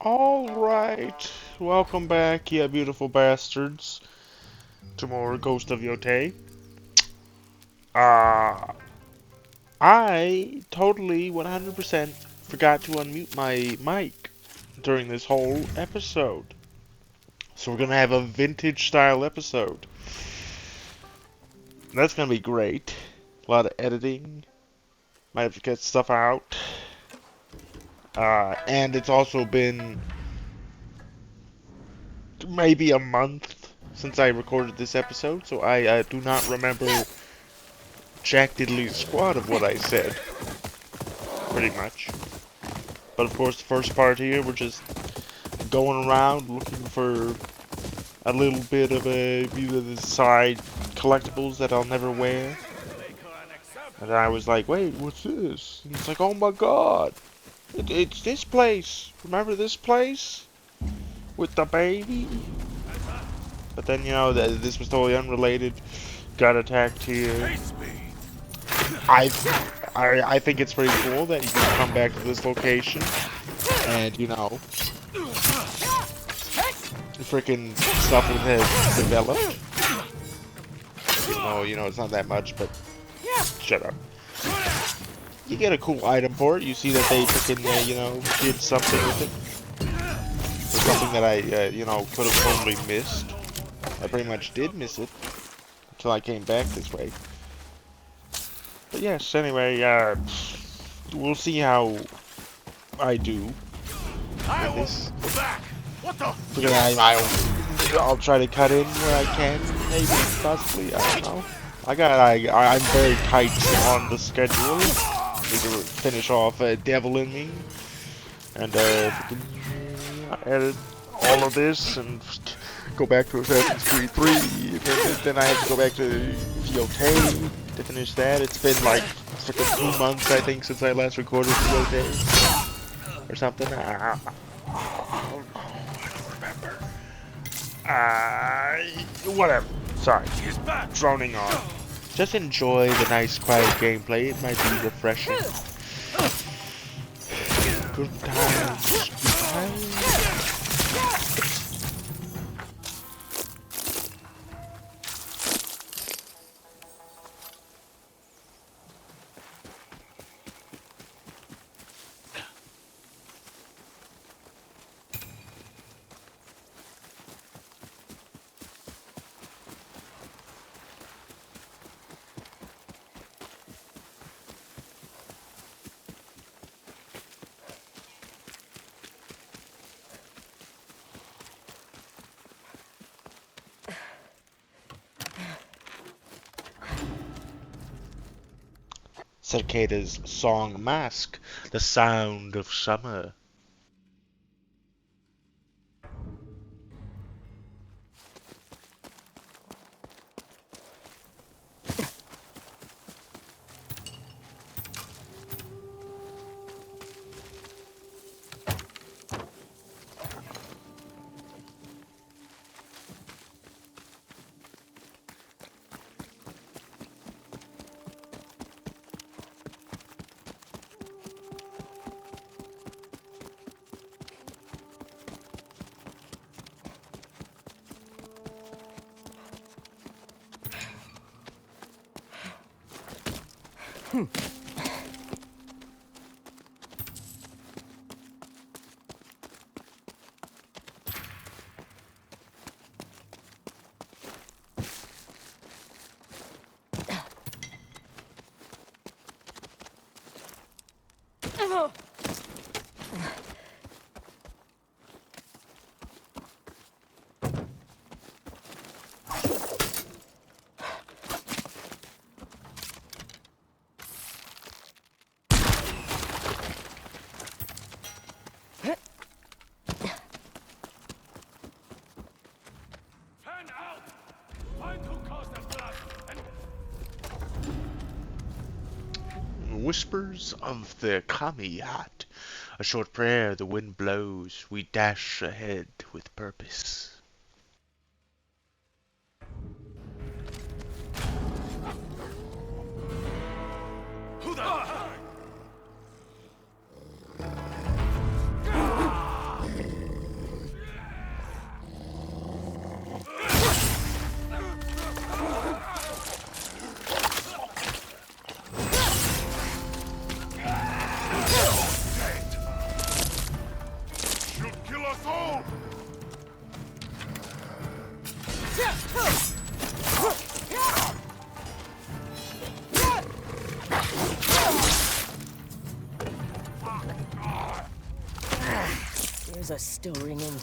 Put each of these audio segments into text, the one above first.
Alright, welcome back, you beautiful bastards, to more Ghost of Yōtei. Uh, I totally 100% forgot to unmute my mic during this whole episode. So we're gonna have a vintage style episode. That's gonna be great. A lot of editing. Might have to get stuff out. And it's also been maybe a month since I recorded this episode, so I do not remember jack diddly squat of what I said, pretty much. But of course, the first part here, we're just going around looking for a little bit of the side collectibles that I'll never wear. And I was like, wait, what's this? And it's like, oh my god, it's this place. Remember this place? With the baby? But then, you know, this was totally unrelated. Got attacked here. I think it's pretty cool that you can come back to this location and, you know, freaking stuff that has developed. You know, it's not that much, but shut up. You get a cool item for it. You see that they freaking, you know, did something with it. Or something that I, you know, could have totally missed. I pretty much did miss it until I came back this way. But yes, anyway, we'll see how I do with this. I'll try to cut in where I can, maybe, possibly, I don't know. I'm very tight on the schedule. Need to finish off Devil in Me, and edit all of this, and go back to Assassin's Creed 3, then I have to go back to Yōtei to finish that. It's been like freaking 2 months, I think, since I last recorded Yōtei, or something. I don't remember. Whatever. Sorry. Droning on. Just enjoy the nice, quiet gameplay. It might be refreshing. Good times. Good times. Cicada's song Mask, the sound of summer. Whispers of the Kamiyat. A short prayer, the wind blows. We dash ahead with purpose. Who the bells are still ringing.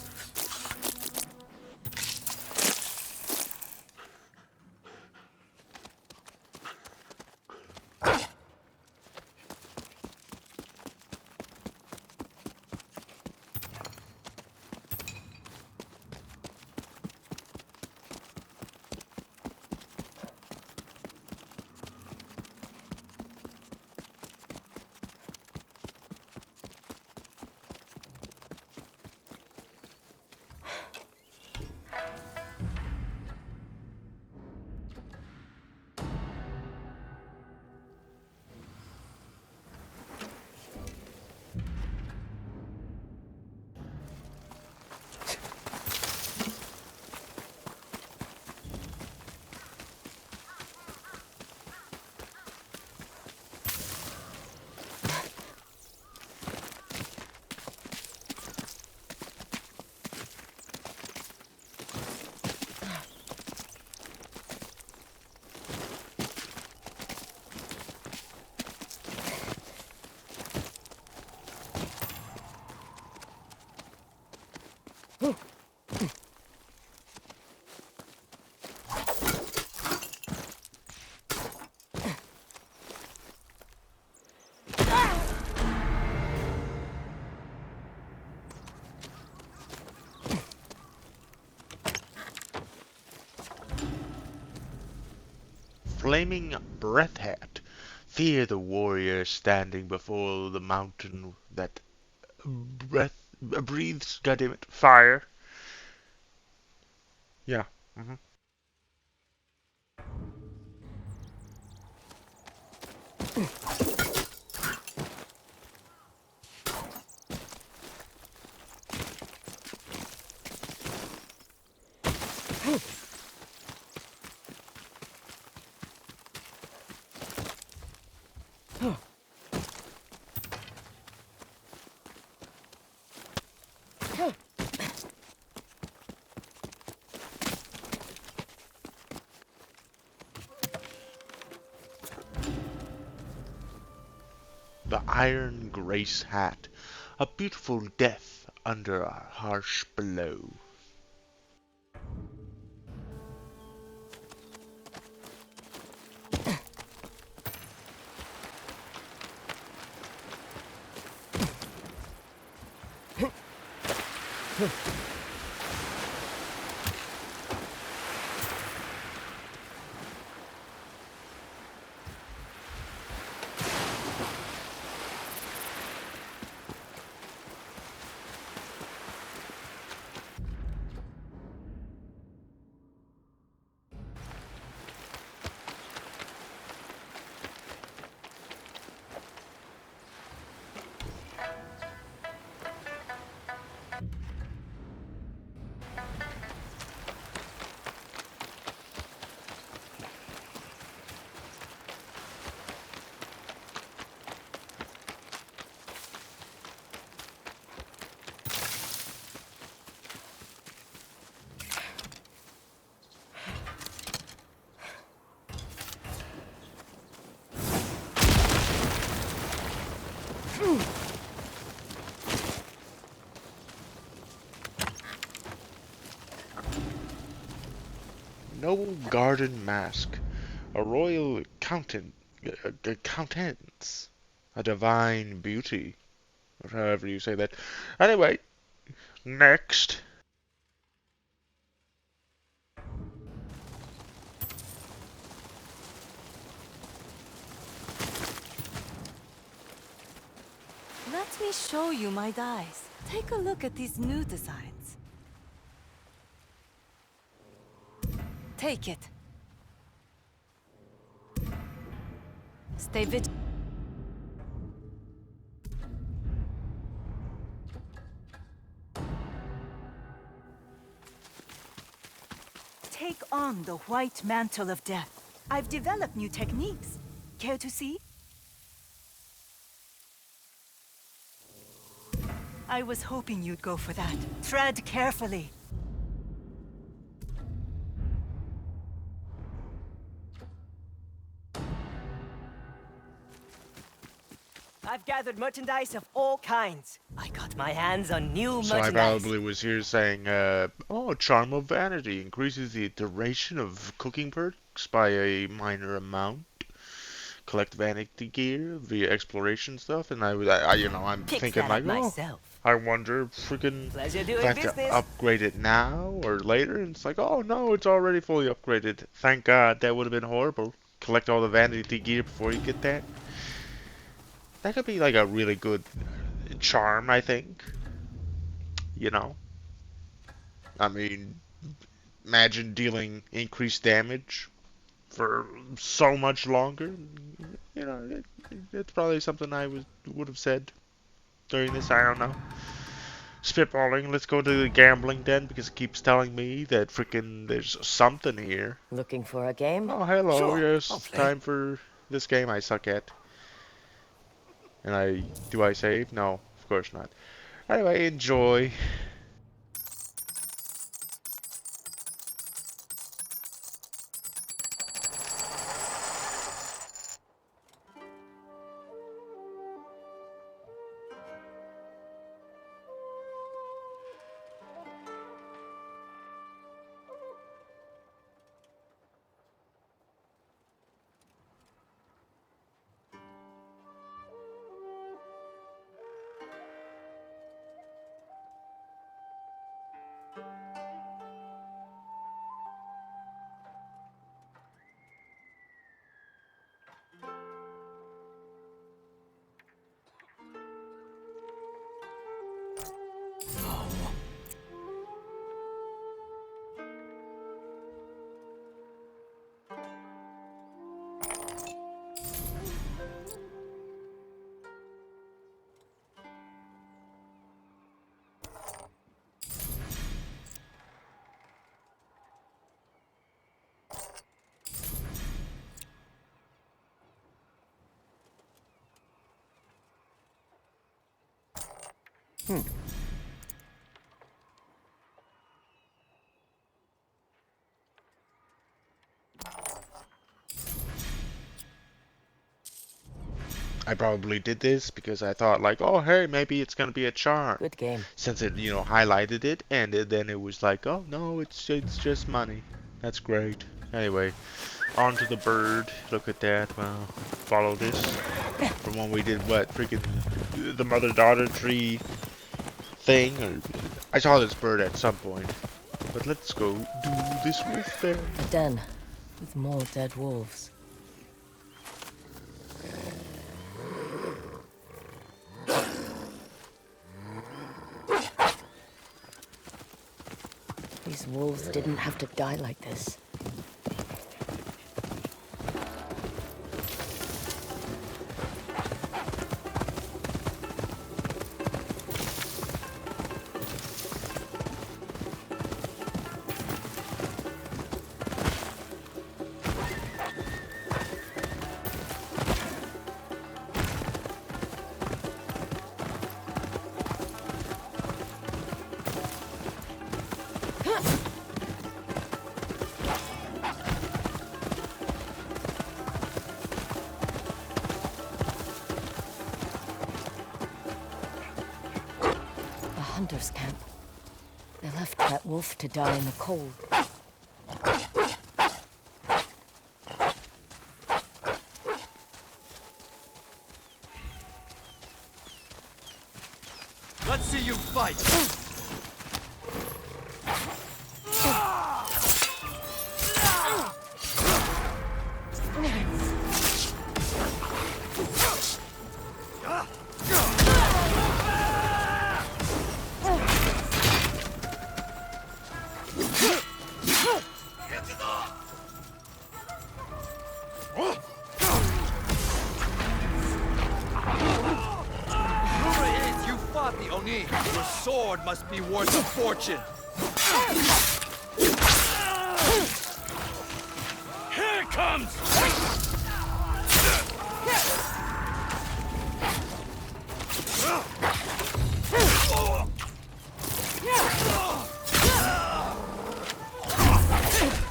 Flaming breath hat. Fear the warrior standing before the mountain that breathes, goddammit, fire. Yeah. The Iron Grace hat. A beautiful death under a harsh blow. Noble garden mask. A royal countenance. A divine beauty. Or however you say that. Anyway, next. Let me show you my dies. Take a look at these new designs. Take it. Stay vigilant. Take on the white mantle of death. I've developed new techniques. Care to see? I was hoping you'd go for that. Tread carefully. I've gathered merchandise of all kinds. I got my hands on new So I merchandise. probably was here saying, oh, Charm of Vanity increases the duration of cooking perks by a minor amount. Collect vanity gear via exploration stuff, and I'm Fix thinking that like, up oh, myself. I wonder freaking Pleasure if doing I have to business. upgrade it now or later, and it's like, oh no, it's already fully upgraded. Thank God, that would have been horrible. Collect all the vanity gear before you get that. That could be like a really good charm, I think. You know, I mean, imagine dealing increased damage for so much longer. You know, it's probably something I would have said during this. I don't know. Spitballing. Let's go to the gambling den because it keeps telling me that freaking there's something here. Looking for a game? Oh, hello. Sure, I'll Yes, play. time for this game I suck at. And do I save? No, of course not. Anyway, enjoy. I probably did this because I thought like, oh hey, maybe it's gonna be a charm. Good game. Since it, highlighted it, and then it was like, oh no, it's just money. That's great. Anyway, on to the bird. Look at that. Well, follow this from when we did what freaking the mother-daughter tree thing. Or I saw this bird at some point. But let's go do this wolf there. A den with more dead wolves. These wolves didn't have to die like this. Hunter's camp. They left that wolf to die in the cold. Let's see you fight! Your sword must be worth a fortune. Here it comes!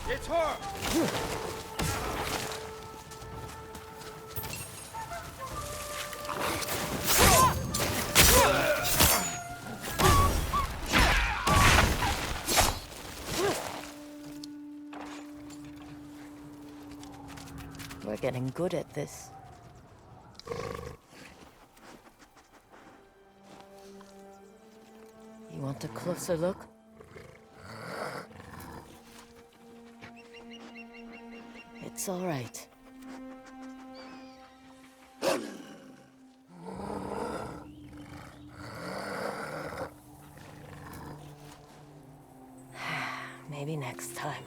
It's her! We're getting good at this. You want a closer look? It's all right. Maybe next time.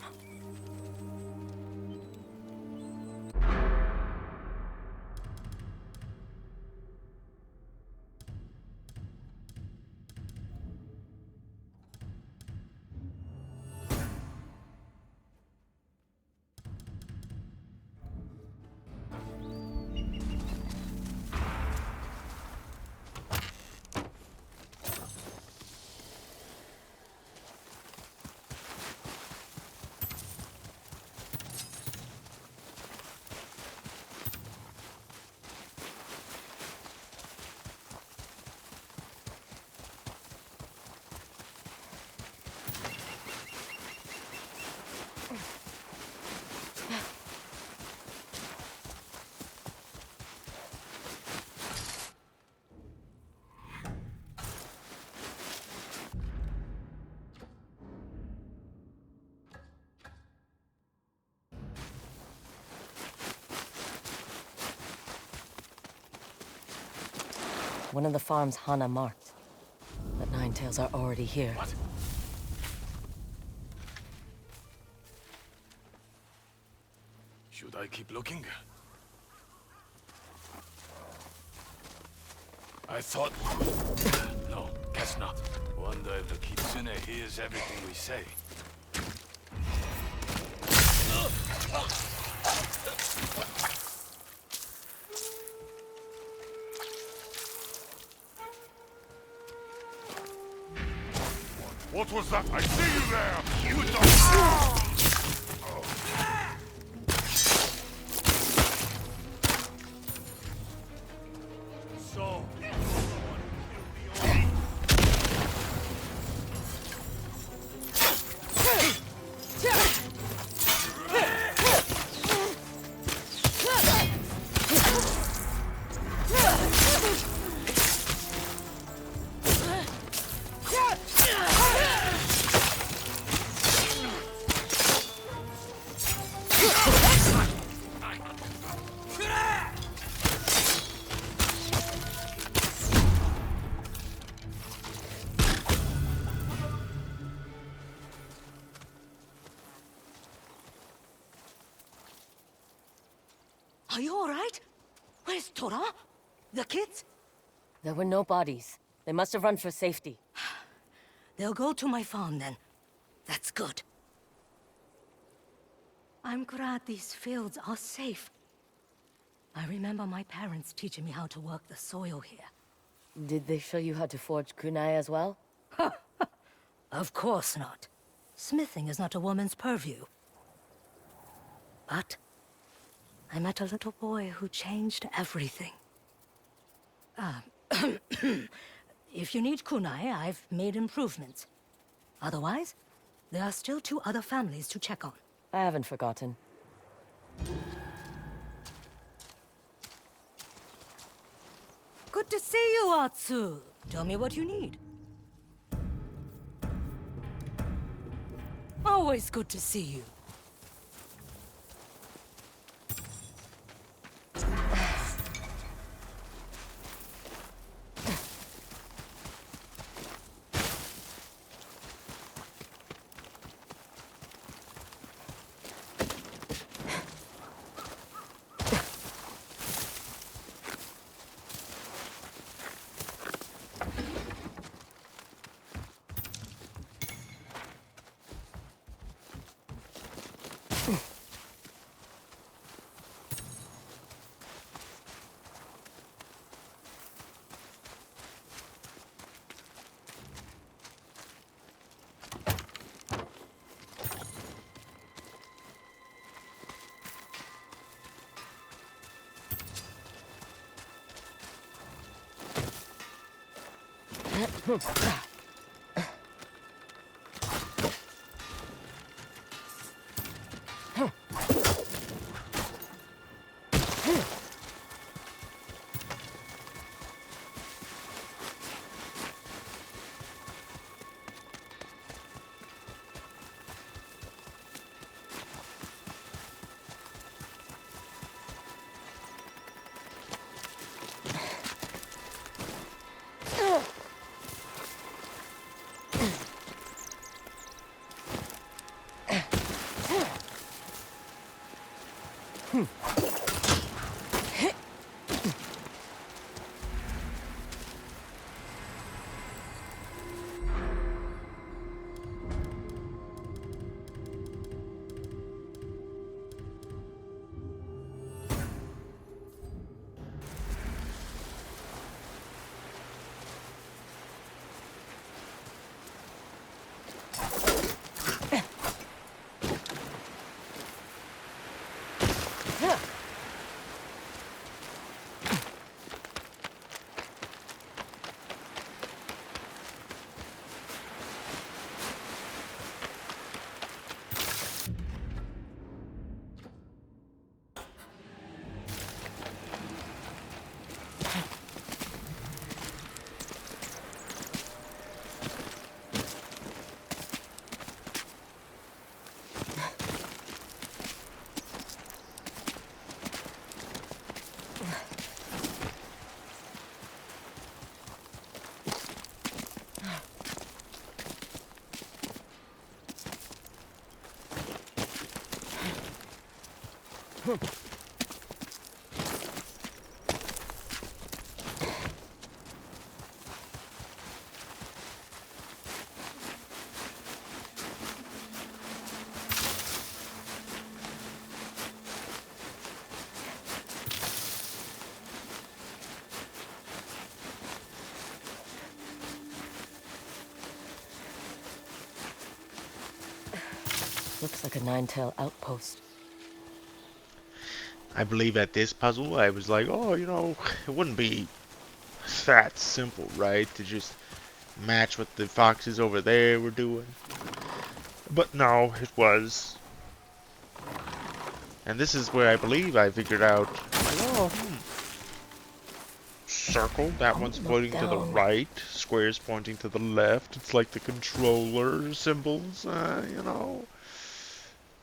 One of the farms Hana marked. The Ninetails are already here. What? Should I keep looking? I thought... No, guess not. Wonder if the Kitsune hears everything we say. What was that? I see you there! You don't... So... Are you all right? Where's Tora? The kids? There were no bodies. They must have run for safety. They'll go to my farm then. That's good. I'm glad these fields are safe. I remember my parents teaching me how to work the soil here. Did they show you how to forge kunai as well? Of course not. Smithing is not a woman's purview. But I met a little boy who changed everything. If you need kunai, I've made improvements. Otherwise, there are still 2 other families to check on. I haven't forgotten. Good to see you, Atsu. Tell me what you need. Always good to see you. Looks like a nine-tail outpost. I believe at this puzzle, I was like, oh, it wouldn't be that simple, right? To just match what the foxes over there were doing. But no, it was. And this is where I believe I figured out, like, circle, that one's pointing to the right, squares pointing to the left. It's like the controller symbols,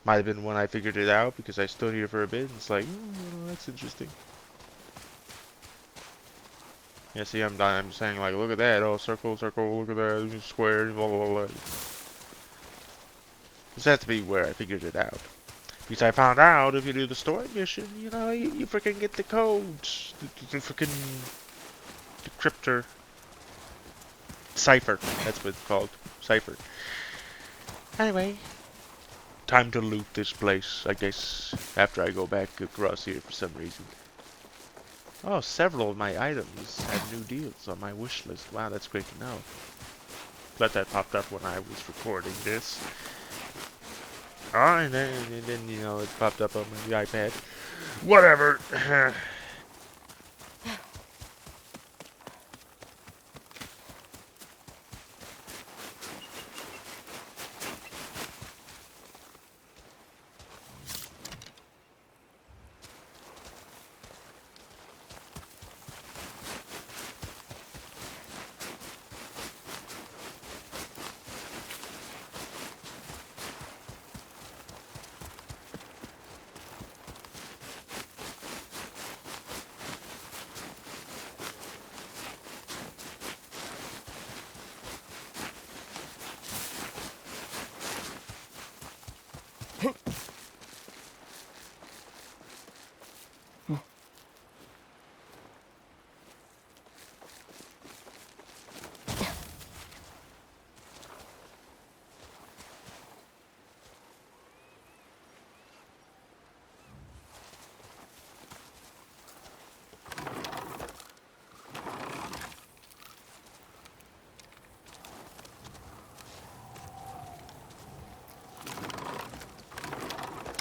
Might have been when I figured it out, because I stood here for a bit, and it's like, that's interesting. Yeah, see, I'm saying, like, look at that, oh, circle, circle, look at that, square, blah, blah, blah. This has to be where I figured it out. Because I found out if you do the story mission, you freaking get the codes. The freaking decryptor. Cipher. That's what it's called. Cipher. Anyway. Time to loot this place, I guess. After I go back across here for some reason. Oh, several of my items have new deals on my wish list. Wow, that's great to know. Glad that popped up when I was recording this. Oh, and then it popped up on the iPad. Whatever.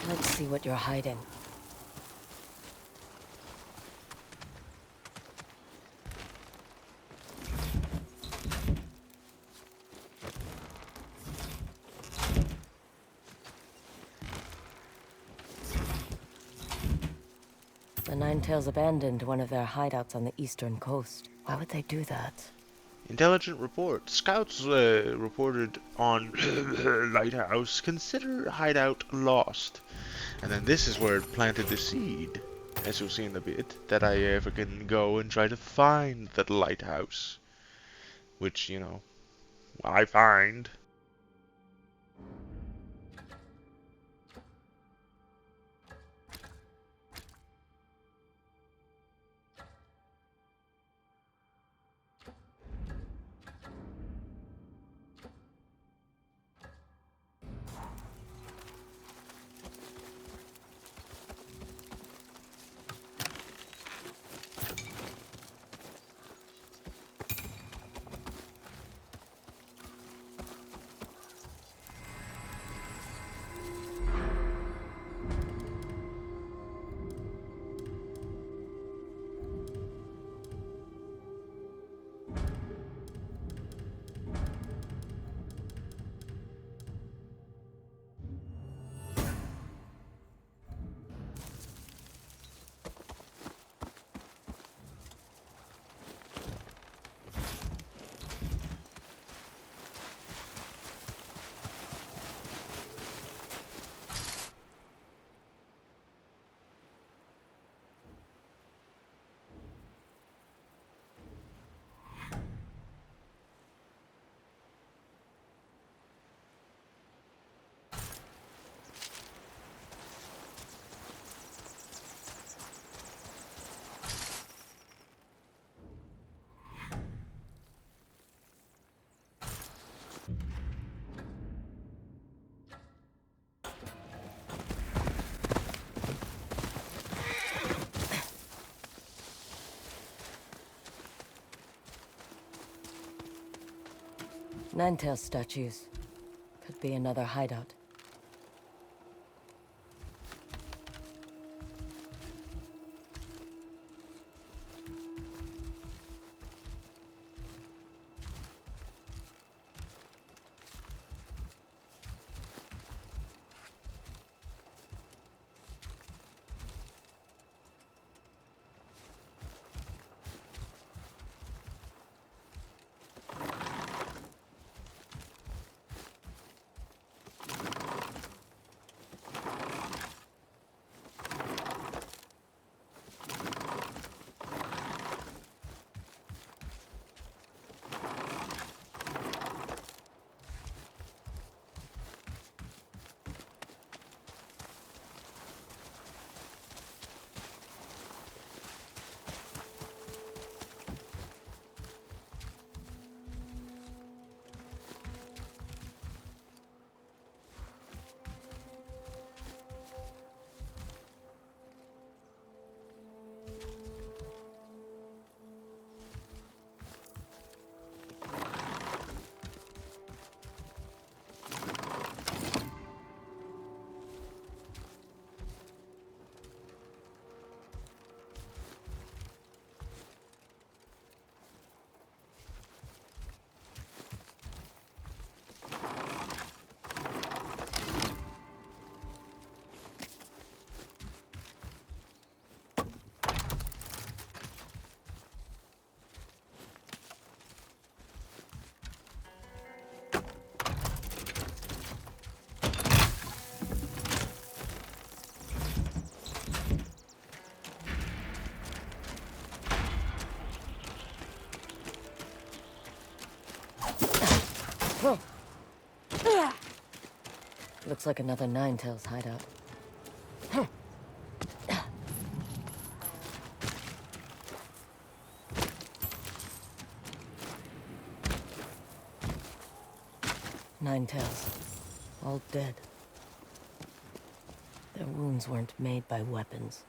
Let's see what you're hiding. The Ninetails abandoned one of their hideouts on the eastern coast. Why would they do that? Intelligent report. Scouts reported on lighthouse. Consider hideout lost. And then this is where it planted the seed, as you'll see in a bit, that I ever can go and try to find that lighthouse. Which, you know, I find. Ninetail statues. Could be another hideout. Whoa. Looks like another Ninetails hideout. Ninetails. All dead. Their wounds weren't made by weapons.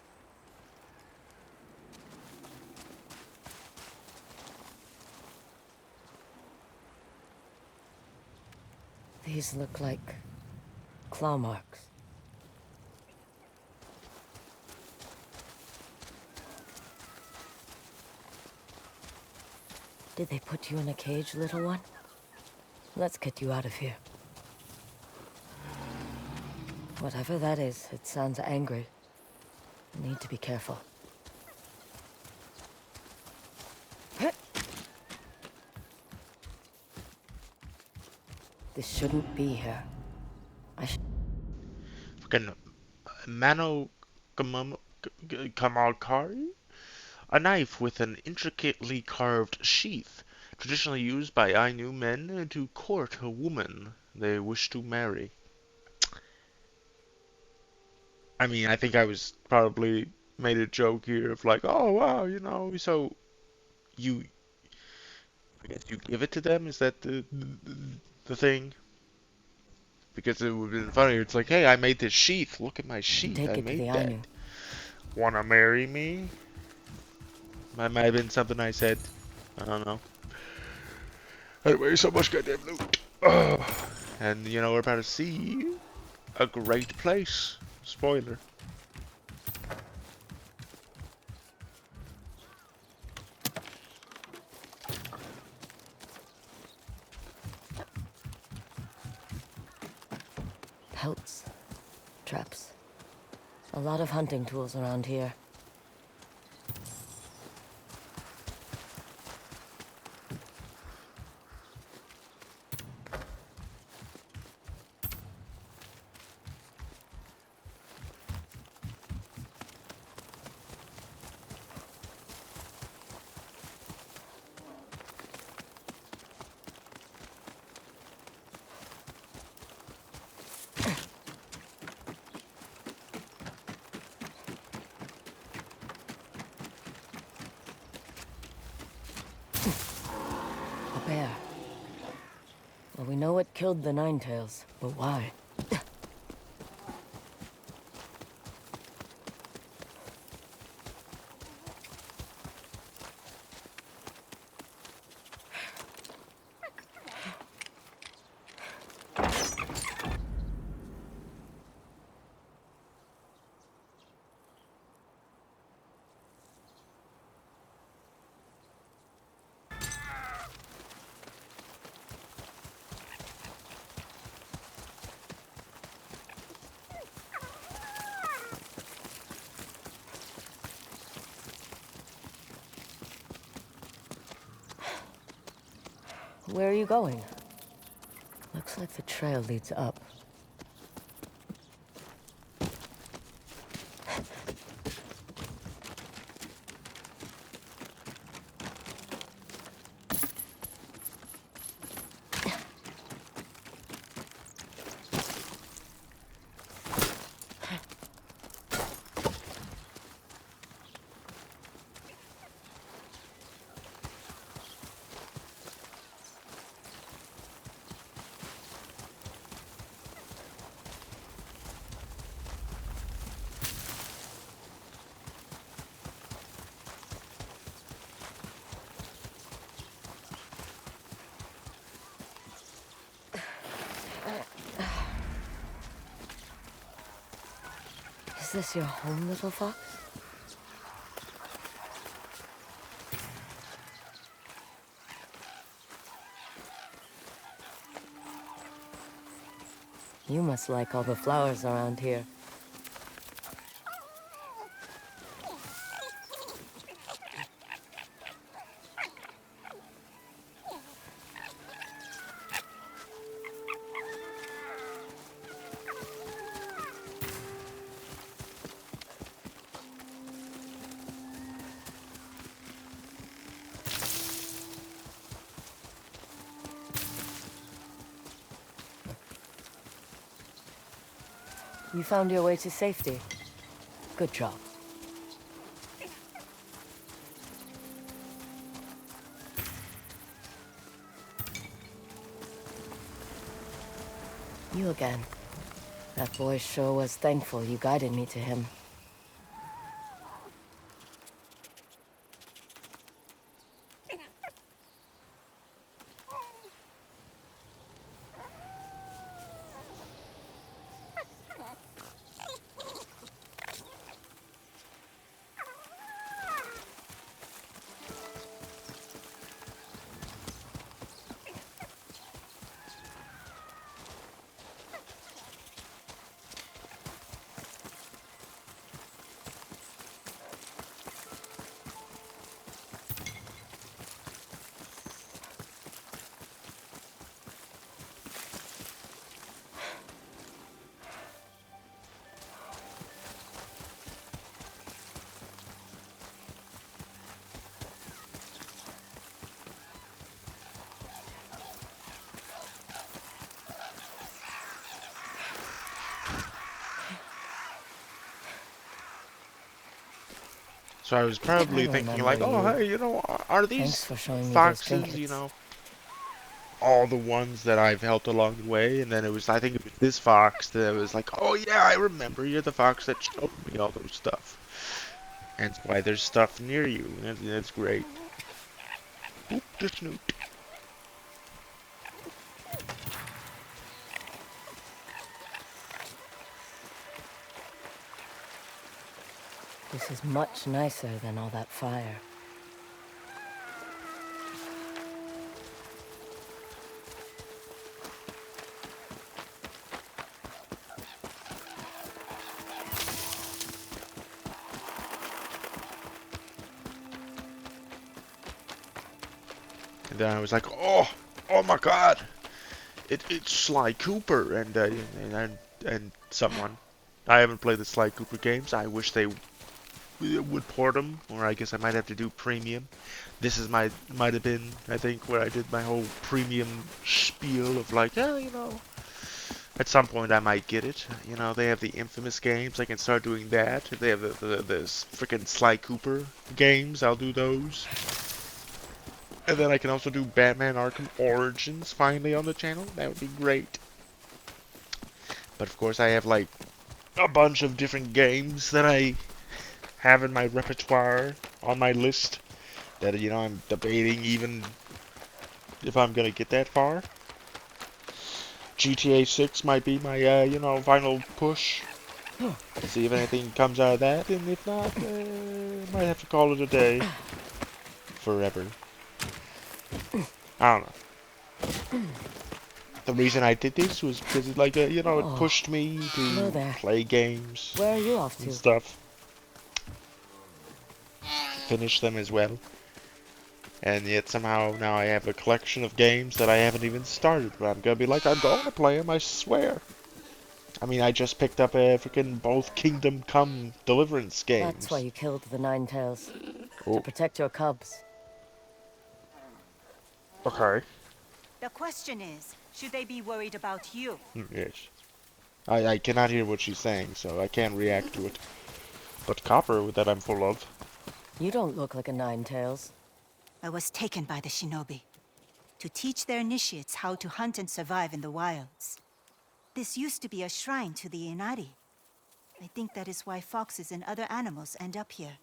These look like claw marks. Did they put you in a cage, little one? Let's get you out of here. Whatever that is, it sounds angry. Need to be careful. This shouldn't be here. Fucking Mano Kamalkari? A knife with an intricately carved sheath, traditionally used by Ainu men to court a woman they wish to marry. I mean, I think I was probably made a joke here of like, oh wow, you know, so you, I guess you give it to them. Is that the thing? Because it would have been funnier. It's like, hey, I made this sheath. Look at my sheath. Take I it to made the that. Ainu. Wanna marry me? That might have been something I said. I don't know. Anyway, so much goddamn loot. Ugh. And you know, we're about to see a great place. Spoiler. Pelts. Traps. A lot of hunting tools around here. A bear. Well, we know what killed the Ninetails, but why? Where are you going? Looks like the trail leads up. Is this your home, little fox? You must like all the flowers around here. You found your way to safety. Good job. You again. That boy sure was thankful you guided me to him. So I was probably I thinking remember like, oh, you. hey, are Thanks these for showing me those foxes, trinkets. all the ones that I've helped along the way? And then I think it was this fox that was like, oh yeah, I remember, you're the fox that showed me all those stuff. And that's why there's stuff near you. That's great. Oop, the snoot. This is much nicer than all that fire. And then I was like, oh my God, it's Sly Cooper and someone. I haven't played the Sly Cooper games. I wish they would port them, or I guess I might have to do premium. This is might have been, I think, where I did my whole premium spiel of like, yeah, at some point I might get it. They have the infamous games. I can start doing that. If they have the freaking Sly Cooper games, I'll do those. And then I can also do Batman Arkham Origins finally on the channel. That would be great. But of course I have like a bunch of different games that I have in my repertoire on my list that, I'm debating even if I'm gonna get that far. GTA 6 might be my, final push. See if anything comes out of that, and if not, might have to call it a day. Forever. I don't know. The reason I did this was because it, like, it pushed me Hello to there. play games Where are you off and to? stuff. Finish them as well. And yet somehow now I have a collection of games that I haven't even started. But I'm gonna be like, I'm going to play them, I swear. I mean, I just picked up a freaking both Kingdom Come Deliverance games. That's why you killed the Nine Tails. To Oh, protect your cubs. okay. The question is, should they be worried about you? Yes. I cannot hear what she's saying, so I can't react to it. But copper that I'm full of. You don't look like a Nine Tails. I was taken by the shinobi to teach their initiates how to hunt and survive in the wilds. This used to be a shrine to the Inari. I think that is why foxes and other animals end up here.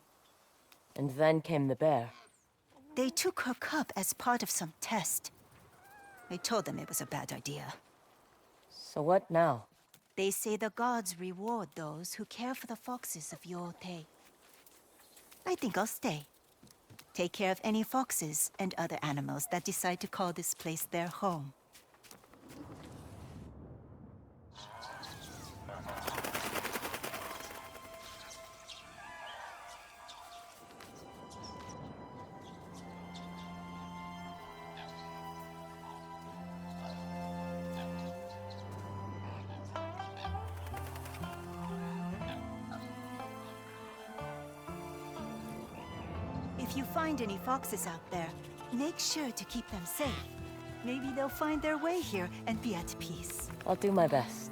And then came the bear. They took her cub as part of some test. I told them it was a bad idea. So what now? They say the gods reward those who care for the foxes of Yōtei. I think I'll stay. Take care of any foxes and other animals that decide to call this place their home. If you find any foxes out there, make sure to keep them safe. Maybe they'll find their way here and be at peace. I'll do my best.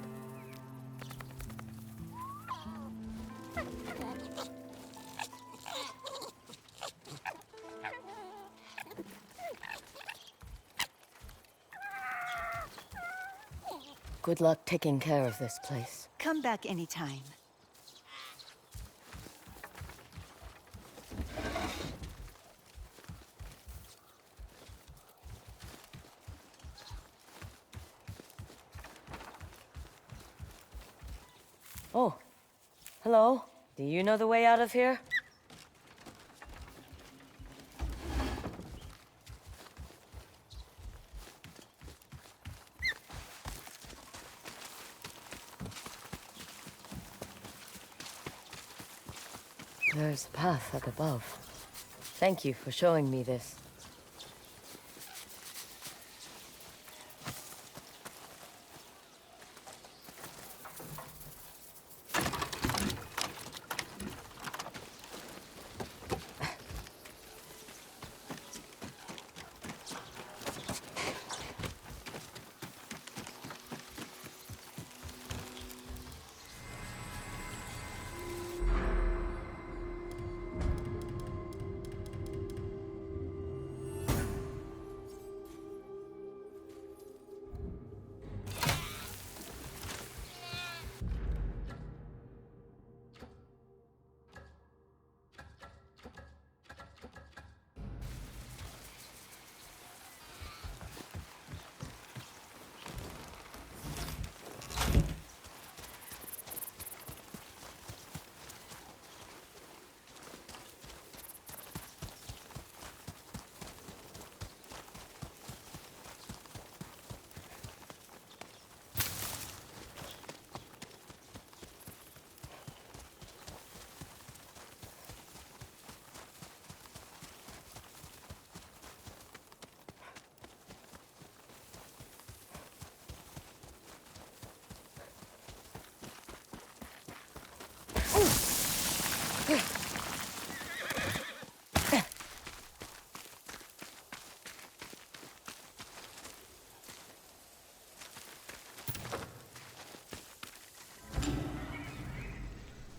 Good luck taking care of this place. Come back anytime. Oh, hello. Do you know the way out of here? There's a path up above. Thank you for showing me this.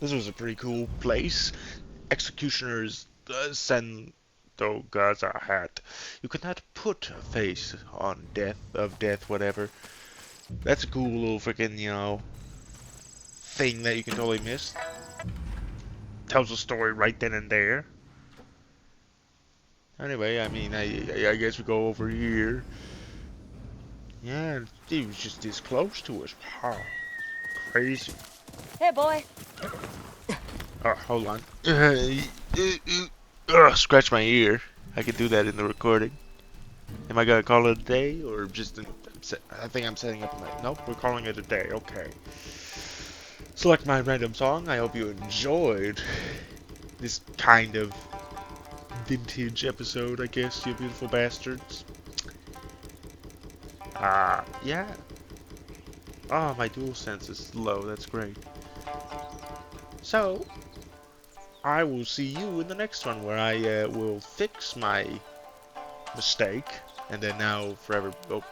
This was a pretty cool place. Executioners send though gods a hat. You cannot put a face on death, whatever. That's a cool little freaking, thing that you can totally miss. Tells a story right then and there. Anyway, I mean, I guess we go over here. Yeah, he was just this close to us. Wow, crazy. Hey, boy. Oh, hold on. Scratch my ear. I could do that in the recording. Am I gonna call it a day, or just? I think I'm setting up a night. Nope, we're calling it a day. Okay. Select my random song. I hope you enjoyed this kind of vintage episode, I guess, you beautiful bastards. Yeah. Oh, my dual sense is low. That's great. So, I will see you in the next one, where I will fix my mistake, and then now forever. Oh,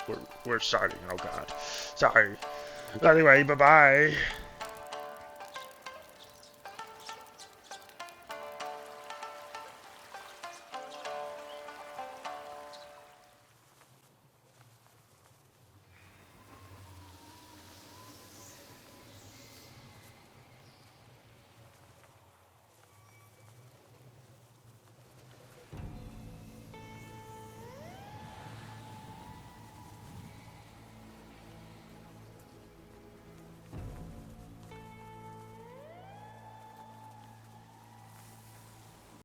we're starting. Oh God, sorry. Anyway, bye bye.